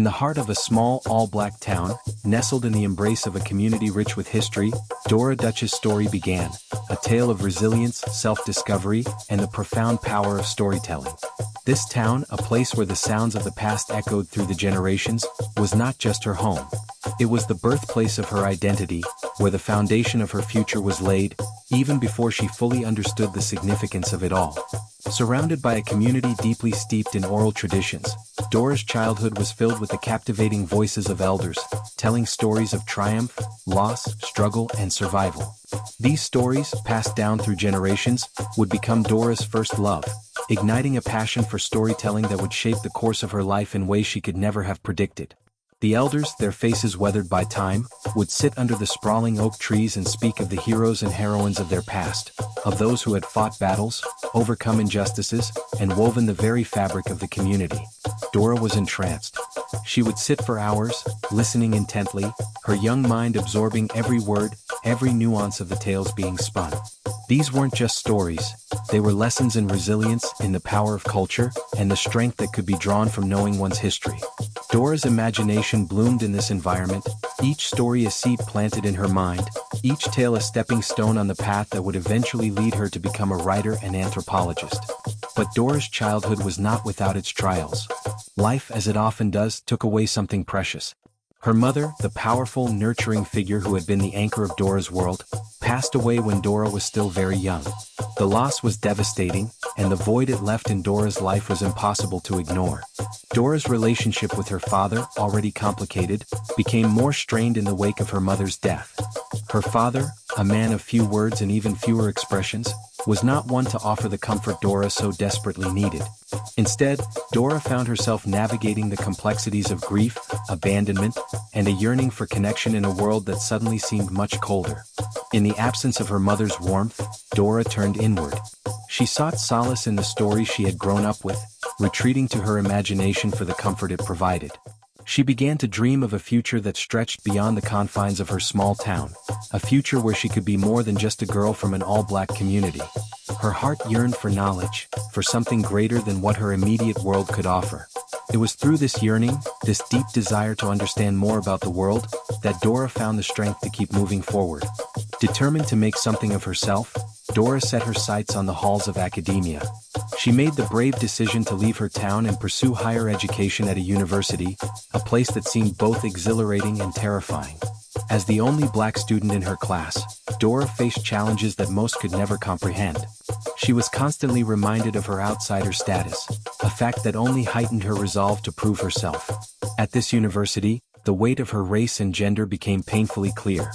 In the heart of a small, all-black town, nestled in the embrace of a community rich with history, Dora Dutch's story began, a tale of resilience, self-discovery, and the profound power of storytelling. This town, a place where the sounds of the past echoed through the generations, was not just her home. It was the birthplace of her identity, where the foundation of her future was laid, even before she fully understood the significance of it all. Surrounded by a community deeply steeped in oral traditions, Dora's childhood was filled with the captivating voices of elders, telling stories of triumph, loss, struggle, and survival. These stories, passed down through generations, would become Dora's first love, igniting a passion for storytelling that would shape the course of her life in ways she could never have predicted. The elders, their faces weathered by time, would sit under the sprawling oak trees and speak of the heroes and heroines of their past, of those who had fought battles, overcome injustices, and woven the very fabric of the community. Dora was entranced. She would sit for hours, listening intently, her young mind absorbing every word, every nuance of the tales being spun. These weren't just stories, they were lessons in resilience, in the power of culture, and the strength that could be drawn from knowing one's history. Dora's imagination bloomed in this environment, each story a seed planted in her mind, each tale a stepping stone on the path that would eventually lead her to become a writer and anthropologist. But Dora's childhood was not without its trials. Life, as it often does, took away something precious. Her mother, the powerful, nurturing figure who had been the anchor of Dora's world, passed away when Dora was still very young. The loss was devastating, and the void it left in Dora's life was impossible to ignore. Dora's relationship with her father, already complicated, became more strained in the wake of her mother's death. Her father, a man of few words and even fewer expressions, was not one to offer the comfort Dora so desperately needed. Instead, Dora found herself navigating the complexities of grief, abandonment, and a yearning for connection in a world that suddenly seemed much colder. In the absence of her mother's warmth, Dora turned inward. She sought solace in the stories she had grown up with, retreating to her imagination for the comfort it provided. She began to dream of a future that stretched beyond the confines of her small town, a future where she could be more than just a girl from an all-black community. Her heart yearned for knowledge, for something greater than what her immediate world could offer. It was through this yearning, this deep desire to understand more about the world, that Dora found the strength to keep moving forward. Determined to make something of herself, Dora set her sights on the halls of academia. She made the brave decision to leave her town and pursue higher education at a university, a place that seemed both exhilarating and terrifying. As the only black student in her class, Dora faced challenges that most could never comprehend. She was constantly reminded of her outsider status, a fact that only heightened her resolve to prove herself. At this university, the weight of her race and gender became painfully clear.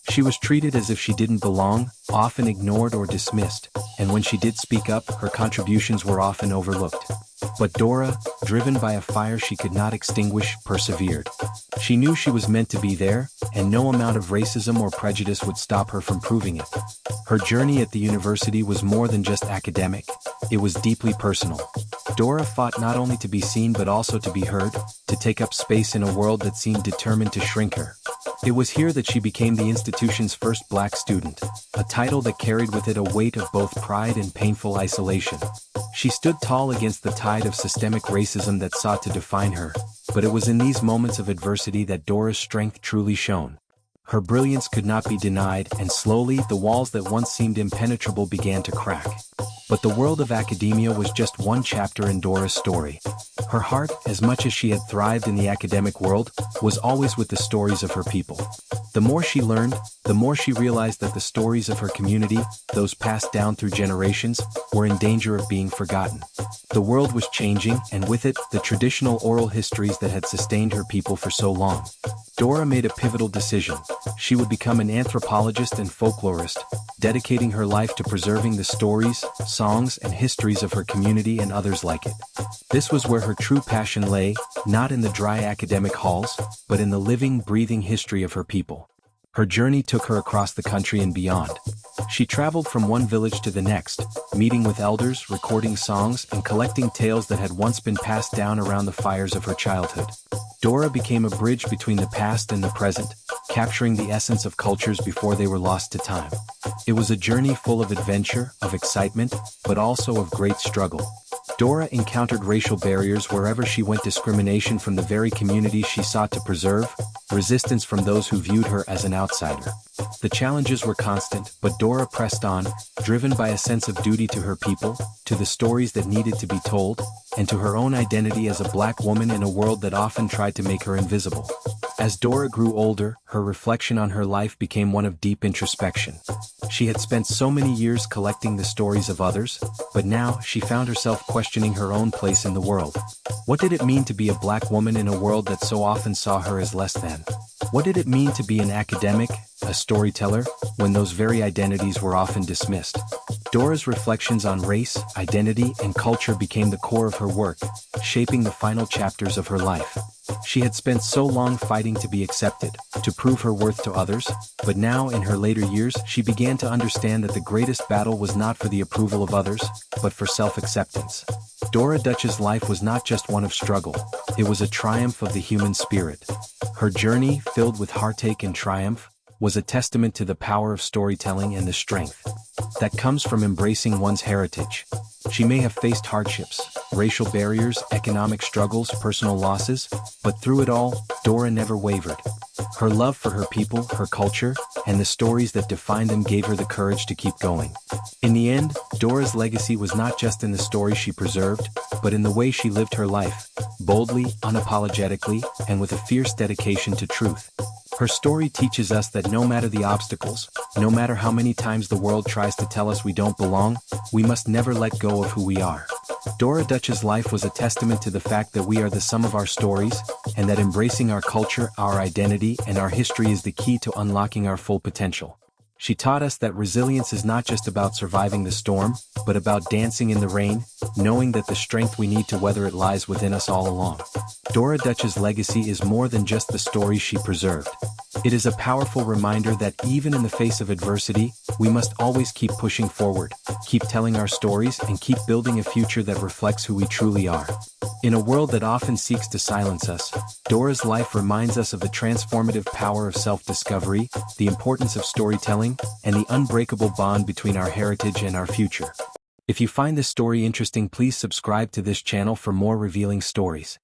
She was treated as if she didn't belong, often ignored or dismissed, and when she did speak up, her contributions were often overlooked. But Dora, driven by a fire she could not extinguish, persevered. She knew she was meant to be there, and no amount of racism or prejudice would stop her from proving it. Her journey at the university was more than just academic, it was deeply personal. Dora fought not only to be seen but also to be heard, to take up space in a world that seemed determined to shrink her. It was here that she became the institution's first black student, a title that carried with it a weight of both pride and painful isolation. She stood tall against the tide of systemic racism that sought to define her, but it was in these moments of adversity that Dora's strength truly shone. Her brilliance could not be denied, and slowly the walls that once seemed impenetrable began to crack. But the world of academia was just one chapter in Dora's story. Her heart, as much as she had thrived in the academic world, was always with the stories of her people. The more she learned, the more she realized that the stories of her community, those passed down through generations, were in danger of being forgotten. The world was changing, and with it, the traditional oral histories that had sustained her people for so long. Dora made a pivotal decision. She would become an anthropologist and folklorist, dedicating her life to preserving the stories, songs, and histories of her community and others like it. This was where her true passion lay, not in the dry academic halls, but in the living, breathing history of her people. Her journey took her across the country and beyond. She traveled from one village to the next, meeting with elders, recording songs, and collecting tales that had once been passed down around the fires of her childhood. Dora became a bridge between the past and the present, capturing the essence of cultures before they were lost to time. It was a journey full of adventure, of excitement, but also of great struggle. Dora encountered racial barriers wherever she went, discrimination from the very communities she sought to preserve, resistance from those who viewed her as an outsider. The challenges were constant, but Dora pressed on, driven by a sense of duty to her people, to the stories that needed to be told, and to her own identity as a black woman in a world that often tried to make her invisible. As Dora grew older, her reflection on her life became one of deep introspection. She had spent so many years collecting the stories of others, but now she found herself questioning her own place in the world. What did it mean to be a black woman in a world that so often saw her as less than? What did it mean to be an academic, a storyteller, when those very identities were often dismissed? Dora's reflections on race, identity, and culture became the core of her work, shaping the final chapters of her life. She had spent so long fighting to be accepted, to prove her worth to others, but now in her later years she began to understand that the greatest battle was not for the approval of others, but for self-acceptance. Dora Dutch's life was not just one of struggle, it was a triumph of the human spirit. Her journey, filled with heartache and triumph, was a testament to the power of storytelling and the strength that comes from embracing one's heritage. She may have faced hardships, racial barriers, economic struggles, personal losses, but through it all, Dora never wavered. Her love for her people, her culture, and the stories that defined them gave her the courage to keep going. In the end, Dora's legacy was not just in the stories she preserved, but in the way she lived her life, boldly, unapologetically, and with a fierce dedication to truth. Her story teaches us that no matter the obstacles, no matter how many times the world tries to tell us we don't belong, we must never let go of who we are. Dora Dutch's life was a testament to the fact that we are the sum of our stories, and that embracing our culture, our identity, and our history is the key to unlocking our full potential. She taught us that resilience is not just about surviving the storm, but about dancing in the rain, knowing that the strength we need to weather it lies within us all along. Dora Dutch's legacy is more than just the stories she preserved. It is a powerful reminder that even in the face of adversity, we must always keep pushing forward, keep telling our stories, and keep building a future that reflects who we truly are. In a world that often seeks to silence us, Dora's life reminds us of the transformative power of self-discovery, the importance of storytelling, and the unbreakable bond between our heritage and our future. If you find this story interesting, please subscribe to this channel for more revealing stories.